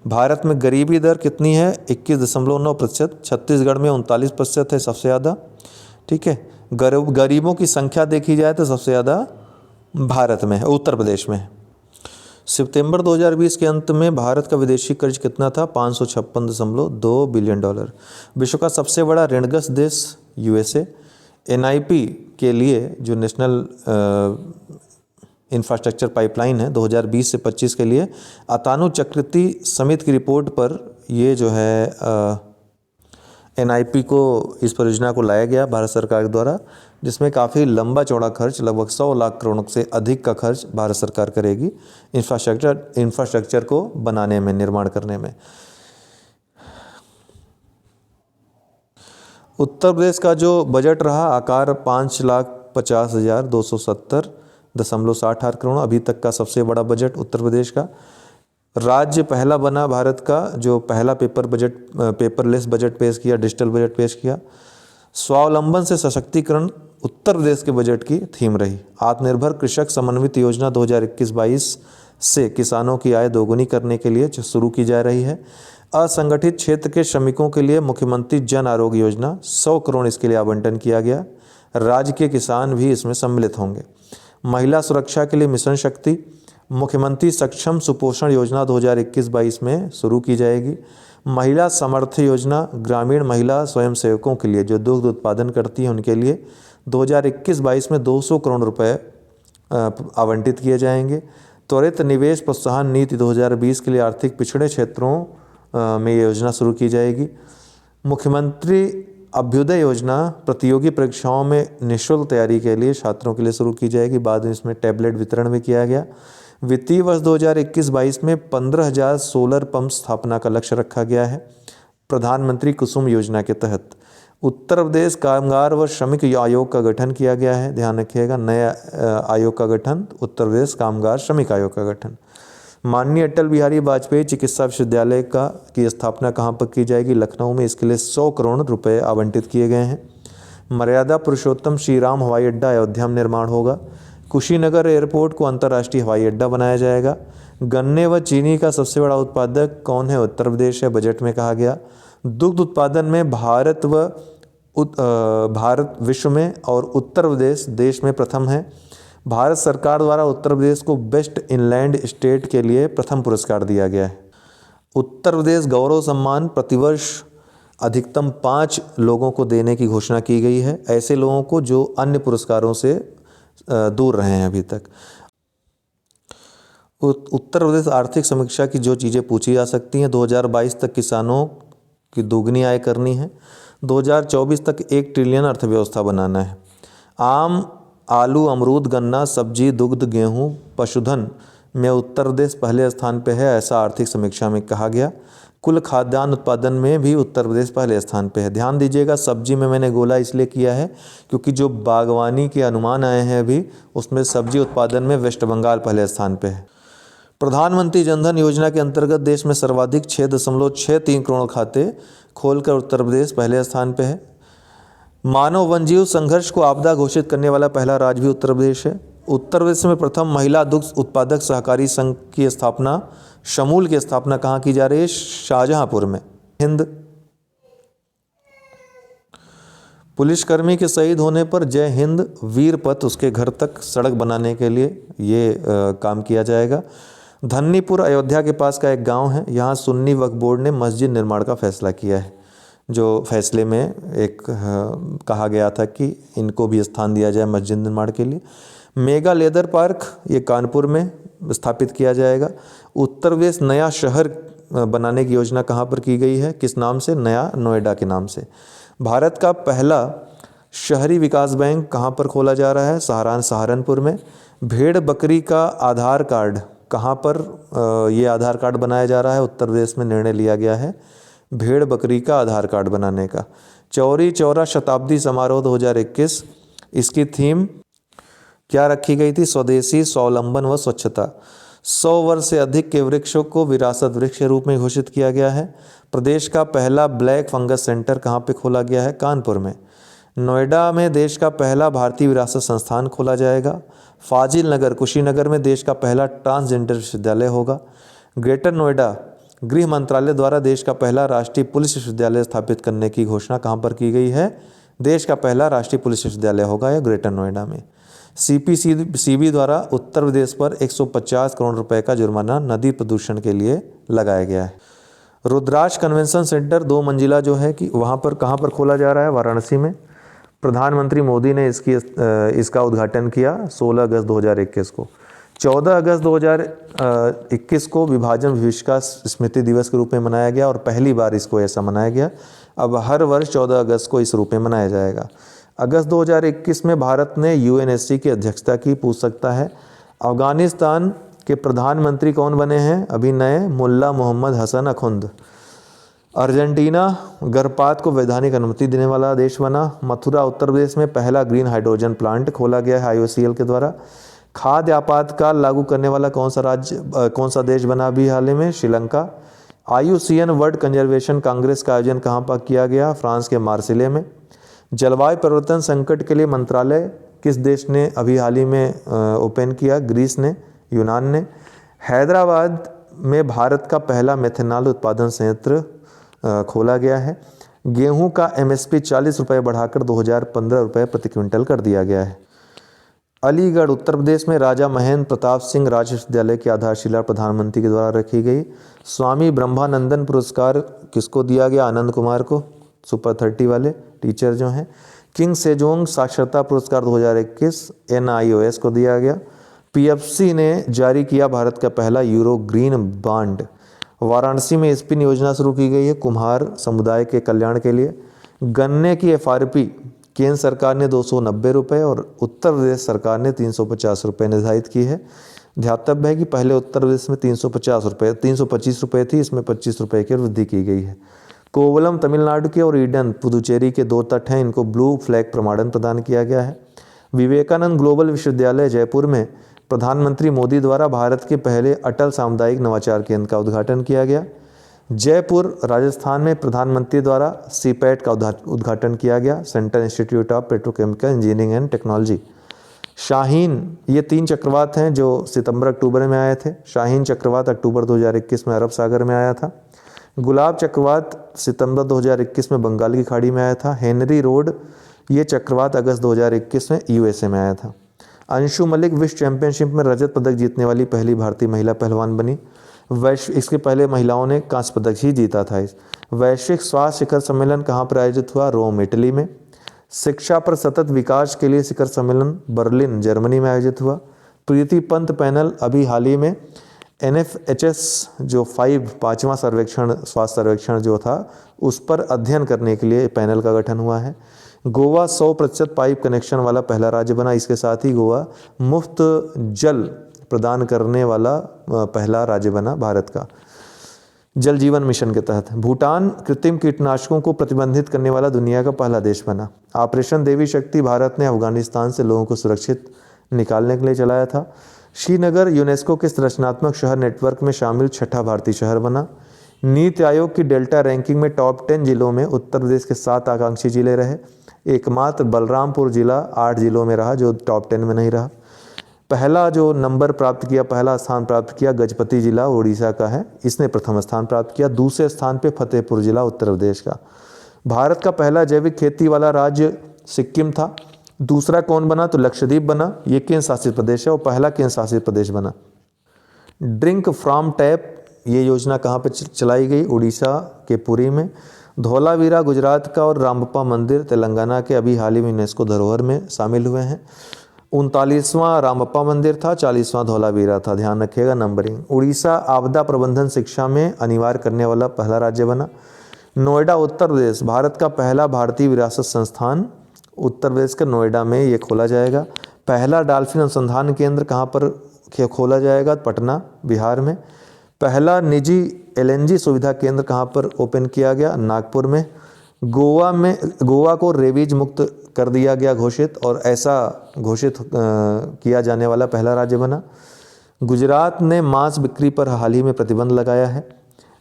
भारत में गरीबी दर कितनी है? 21.9%। छत्तीसगढ़ में 39% है सबसे ज़्यादा। ठीक है, गरीबों की संख्या देखी जाए तो सबसे ज़्यादा भारत में है, उत्तर प्रदेश में है। सितंबर 2020 के अंत में भारत का विदेशी कर्ज कितना था? $556.2 बिलियन। विश्व का सबसे बड़ा ऋणग्रस्त देश यूएसए। एनआईपी के लिए जो नेशनल इंफ्रास्ट्रक्चर पाइपलाइन है 2020 से 25 के लिए अतानु चक्रवर्ती समिति की रिपोर्ट पर ये जो है एनआईपी को, इस परियोजना को लाया गया भारत सरकार के द्वारा, जिसमें काफ़ी लंबा चौड़ा खर्च, लगभग 100 लाख करोड़ से अधिक का खर्च भारत सरकार करेगी इंफ्रास्ट्रक्चर को बनाने में, निर्माण करने में। उत्तर प्रदेश का जो बजट रहा आकार 5,50,270.68 करोड़, अभी तक का सबसे बड़ा बजट उत्तर प्रदेश का। राज्य पहला बना भारत का जो पहला पेपरलेस बजट पेश किया, डिजिटल बजट पेश किया। स्वावलंबन से सशक्तिकरण उत्तर प्रदेश के बजट की थीम रही। आत्मनिर्भर कृषक समन्वित योजना 2021-22 से किसानों की आय दोगुनी करने के लिए शुरू की जा रही है। असंगठित क्षेत्र के श्रमिकों के लिए मुख्यमंत्री जन आरोग्य योजना 100 करोड़ इसके लिए आवंटन किया गया। राज्य के किसान भी इसमें सम्मिलित होंगे। महिला सुरक्षा के लिए मिशन शक्ति मुख्यमंत्री सक्षम सुपोषण योजना 2021-22 में शुरू की जाएगी। महिला समर्थन योजना ग्रामीण महिला स्वयंसेवकों के लिए जो दुग्ध उत्पादन करती हैं उनके लिए 2021-22 में 200 करोड़ रुपए आवंटित किए जाएंगे। त्वरित निवेश प्रोत्साहन नीति 2020 के लिए आर्थिक पिछड़े क्षेत्रों में ये योजना शुरू की जाएगी। मुख्यमंत्री अभ्युदय योजना प्रतियोगी परीक्षाओं में निःशुल्क तैयारी के लिए छात्रों के लिए शुरू की जाएगी। बाद में इसमें टैबलेट वितरण भी किया गया। वित्तीय वर्ष 2021-22 में 15,000 सोलर पंप स्थापना का लक्ष्य रखा गया है। प्रधानमंत्री कुसुम योजना के तहत उत्तर प्रदेश कामगार व श्रमिक आयोग का गठन किया गया है। ध्यान रखिएगा, नया आयोग का गठन, उत्तर प्रदेश कामगार श्रमिक आयोग का गठन। माननीय अटल बिहारी वाजपेयी चिकित्सा विश्वविद्यालय की स्थापना कहाँ पर की जाएगी? लखनऊ में। इसके लिए 100 करोड़ रुपए आवंटित किए गए हैं। मर्यादा पुरुषोत्तम श्री राम हवाई अड्डा अयोध्या में निर्माण होगा। कुशीनगर एयरपोर्ट को अंतर्राष्ट्रीय हवाई अड्डा बनाया जाएगा। गन्ने व चीनी का सबसे बड़ा उत्पादक कौन है? उत्तर प्रदेश है, बजट में कहा गया। दुग्ध उत्पादन में भारत विश्व में और उत्तर प्रदेश देश में प्रथम है। भारत सरकार द्वारा उत्तर प्रदेश को बेस्ट इनलैंड स्टेट के लिए प्रथम पुरस्कार दिया गया है। उत्तर प्रदेश गौरव सम्मान प्रतिवर्ष अधिकतम 5 लोगों को देने की घोषणा की गई है, ऐसे लोगों को जो अन्य पुरस्कारों से दूर रहे हैं अभी तक। उत्तर प्रदेश आर्थिक समीक्षा की जो चीज़ें पूछी जा सकती हैं, 2022 तक किसानों की दोगुनी आय करनी है। 2024 तक 1 ट्रिलियन अर्थव्यवस्था बनाना है। आम, आलू, अमरूद, गन्ना, सब्जी, दुग्ध, गेहूं, पशुधन में उत्तर प्रदेश पहले स्थान पे है, ऐसा आर्थिक समीक्षा में कहा गया। कुल खाद्यान्न उत्पादन में भी उत्तर प्रदेश पहले स्थान पे है। ध्यान दीजिएगा, सब्जी में मैंने गोला इसलिए किया है क्योंकि जो बागवानी के अनुमान आए हैं अभी, उसमें सब्जी उत्पादन में वेस्ट बंगाल पहले स्थान पे है। प्रधानमंत्री जनधन योजना के अंतर्गत देश में सर्वाधिक 6.63 करोड़ खाते खोलकर उत्तर प्रदेश पहले स्थान पे है। मानव वन्यजीव संघर्ष को आपदा घोषित करने वाला पहला राज्य भी उत्तर प्रदेश है। उत्तर प्रदेश में प्रथम महिला दुग्ध उत्पादक सहकारी संघ की स्थापना, शमूल की स्थापना कहाँ की जा रही है? शाहजहांपुर में। हिंद पुलिसकर्मी के शहीद होने पर जय हिंद वीर पथ उसके घर तक सड़क बनाने के लिए ये काम किया जाएगा। धन्नीपुर अयोध्या के पास का एक गांव है, यहाँ सुन्नी वक्फ बोर्ड ने मस्जिद निर्माण का फैसला किया है। जो फैसले में एक कहा गया था कि इनको भी स्थान दिया जाए मस्जिद निर्माण के लिए। मेगा लेदर पार्क ये कानपुर में स्थापित किया जाएगा। उत्तर प्रदेश नया शहर बनाने की योजना कहाँ पर की गई है? किस नाम से? नया नोएडा के नाम से। भारत का पहला शहरी विकास बैंक कहाँ पर खोला जा रहा है? सहारनपुर में। भेड़ बकरी का आधार कार्ड कहाँ पर ये आधार कार्ड बनाया जा रहा है? उत्तर प्रदेश में निर्णय लिया गया है भेड़ बकरी का आधार कार्ड बनाने का। चौरी चौरा शताब्दी समारोह 2021, इसकी थीम क्या रखी गई थी? स्वदेशी, स्वावलंबन व स्वच्छता। 100 वर्ष से अधिक के वृक्षों को विरासत वृक्ष के रूप में घोषित किया गया है। प्रदेश का पहला ब्लैक फंगस सेंटर कहाँ पे खोला गया है? कानपुर में। नोएडा में देश का पहला भारतीय विरासत संस्थान खोला जाएगा। फाजिल नगर कुशीनगर में देश का पहला ट्रांसजेंडर विश्वविद्यालय होगा। ग्रेटर नोएडा गृह मंत्रालय द्वारा देश का पहला राष्ट्रीय पुलिस विश्वविद्यालय स्थापित करने की घोषणा कहाँ पर की गई है? देश का पहला राष्ट्रीय पुलिस विश्वविद्यालय होगा या ग्रेटर नोएडा में। CPCB द्वारा उत्तर प्रदेश पर 150 करोड़ रुपए का जुर्माना नदी प्रदूषण के लिए लगाया गया है। रुद्राक्ष कन्वेंशन सेंटर 2 मंजिला जो है कि वहाँ पर कहाँ पर खोला जा रहा है? वाराणसी में। प्रधानमंत्री मोदी ने इसका उद्घाटन किया 16 अगस्त 2021 को। 14 अगस्त 2021 को विभाजन विभीषिका स्मृति दिवस के रूप में मनाया गया और पहली बार इसको ऐसा मनाया गया। अब हर वर्ष 14 अगस्त को इस रूप में मनाया जाएगा। अगस्त 2021 में भारत ने UNSC की अध्यक्षता की। पूछ सकता है अफगानिस्तान के प्रधानमंत्री कौन बने हैं? अभी नए मुल्ला मोहम्मद हसन अखुंद। अर्जेंटीना गर्भपात को वैधानिक अनुमति देने वाला देश बना। मथुरा उत्तर प्रदेश में पहला ग्रीन हाइड्रोजन प्लांट खोला गया है IOCL के द्वारा। खाद्य आपातकाल लागू करने वाला कौन सा देश बना अभी हाल ही में? Sri Lanka. IUCN world conservation Congress का आयोजन कहाँ पर किया गया? फ्रांस के मार्सिले में। जलवायु परिवर्तन संकट के लिए मंत्रालय किस देश ने अभी हाल ही में ओपन किया? ग्रीस ने, यूनान ने। हैदराबाद में भारत का पहला मेथनॉल उत्पादन संयंत्र खोला गया है। गेहूं का MSP 40 रुपये बढ़ाकर 2015 रुपये प्रति क्विंटल कर दिया गया है। अलीगढ़ उत्तर प्रदेश में राजा महेंद्र प्रताप सिंह राज्य विश्वविद्यालय की आधारशिला प्रधानमंत्री के द्वारा रखी गई। स्वामी ब्रह्मानंदन पुरस्कार किसको दिया गया? आनंद कुमार को, सुपर 30 वाले टीचर जो हैं। किंग सेजोंग साक्षरता पुरस्कार 2021 NIOS को दिया गया। PFC ने जारी किया भारत का पहला यूरो ग्रीन बॉन्ड। वाराणसी में स्पिन योजना शुरू की गई है कुम्हार समुदाय के कल्याण के लिए। गन्ने की FRP केंद्र सरकार ने 290 रुपये और उत्तर प्रदेश सरकार ने 350 रुपये निर्धारित की है। ध्यातव्य है कि पहले उत्तर प्रदेश में 325 रुपये थी, इसमें 25 रुपये की वृद्धि की गई है। कोवलम तमिलनाडु के और ईडन पुदुचेरी के 2 तट हैं, इनको ब्लू फ्लैग प्रमाणन प्रदान किया गया है। विवेकानंद ग्लोबल विश्वविद्यालय जयपुर में प्रधानमंत्री मोदी द्वारा भारत के पहले अटल सामुदायिक नवाचार केंद्र का उद्घाटन किया गया। जयपुर राजस्थान में प्रधानमंत्री द्वारा CPET का उद्घाटन किया गया, central institute of petrochemical engineering and technology. Shaheen, ये 3 चक्रवात हैं जो सितंबर-अक्टूबर में आए थे। शाहीन चक्रवात अक्टूबर 2021 में अरब सागर में आया था। गुलाब चक्रवात सितंबर 2021 में बंगाल की खाड़ी में आया था। हेनरी रोड, ये चक्रवात अगस्त 2021 में USA में आया था। अंशु मलिक विश्व चैंपियनशिप में रजत पदक जीतने वाली पहली भारतीय महिला पहलवान बनी। इसके पहले महिलाओं ने कांस्य पदक ही जीता था। इस वैश्विक स्वास्थ्य शिखर सम्मेलन कहाँ पर आयोजित हुआ? रोम, इटली में। शिक्षा पर सतत विकास के लिए शिखर सम्मेलन बर्लिन, जर्मनी में आयोजित हुआ। प्रीति पंत पैनल अभी हाल ही में NFHS जो 5वां सर्वेक्षण, स्वास्थ्य सर्वेक्षण जो था, उस पर अध्ययन करने के लिए पैनल का गठन हुआ है। गोवा 100% पाइप कनेक्शन वाला पहला राज्य बना। इसके साथ ही गोवा मुफ्त जल प्रदान करने वाला पहला राज्य बना भारत का, जल जीवन मिशन के तहत। भूटान कृत्रिम कीटनाशकों को प्रतिबंधित करने वाला दुनिया का पहला देश बना। ऑपरेशन देवी शक्ति भारत ने अफगानिस्तान से लोगों को सुरक्षित निकालने के लिए चलाया था। श्रीनगर यूनेस्को के रचनात्मक शहर नेटवर्क में शामिल 6ठा भारतीय शहर बना। नीति आयोग की डेल्टा रैंकिंग में टॉप 10 जिलों में उत्तर प्रदेश के 7 आकांक्षी जिले रहे। एकमात्र बलरामपुर जिला 8 जिलों में रहा जो टॉप 10 में नहीं रहा। पहला स्थान प्राप्त किया गजपति जिला उड़ीसा का है, इसने प्रथम स्थान प्राप्त किया। दूसरे स्थान पे फतेहपुर जिला उत्तर प्रदेश का। भारत का पहला जैविक खेती वाला राज्य सिक्किम था। दूसरा कौन बना? तो लक्षद्वीप बना, ये केंद्र शासित प्रदेश है और पहला केंद्र शासित प्रदेश बना। ड्रिंक फ्रॉम टैप, ये योजना कहाँ पर चलाई गई? उड़ीसा के पुरी में। धौलावीरा गुजरात का और रामप्पा मंदिर तेलंगाना के अभी हाल ही में यूनेस्को धरोहर में शामिल हुए हैं। 39वां रामप्पा मंदिर था, 40वां धौलावीरा था, ध्यान रखिएगा नंबरिंग। उड़ीसा आपदा प्रबंधन शिक्षा में अनिवार्य करने वाला पहला राज्य बना। नोएडा उत्तर प्रदेश, भारत का पहला भारतीय विरासत संस्थान उत्तर प्रदेश के नोएडा में ये खोला जाएगा। पहला डॉल्फिन अनुसंधान केंद्र कहाँ पर खोला जाएगा? पटना, बिहार में। पहला निजी LNG सुविधा केंद्र कहाँ पर ओपन किया गया? नागपुर में। गोवा को रेबीज मुक्त कर दिया गया घोषित, और ऐसा घोषित किया जाने वाला पहला राज्य बना। गुजरात ने मांस बिक्री पर हाल ही में प्रतिबंध लगाया है।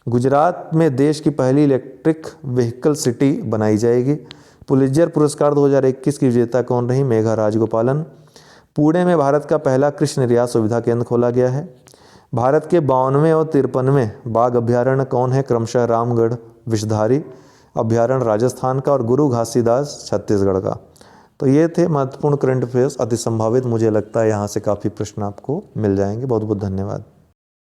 गुजरात में देश की पहली इलेक्ट्रिक व्हीकल सिटी बनाई जाएगी। पुलित्जर पुरस्कार 2021 की विजेता कौन रही? मेघा राजगोपालन। पुणे में भारत का पहला कृषि निर्यात सुविधा केंद्र खोला गया है। भारत के 52वें और 53वें बाघ अभ्यारण्य कौन है? क्रमशः रामगढ़ विषधारी अभ्यारण्य राजस्थान का और गुरु घासीदास छत्तीसगढ़ का। तो ये थे महत्वपूर्ण करंट अफेयर्स, अति संभावित। मुझे लगता है यहाँ से काफ़ी प्रश्न आपको मिल जाएंगे। बहुत बहुत धन्यवाद।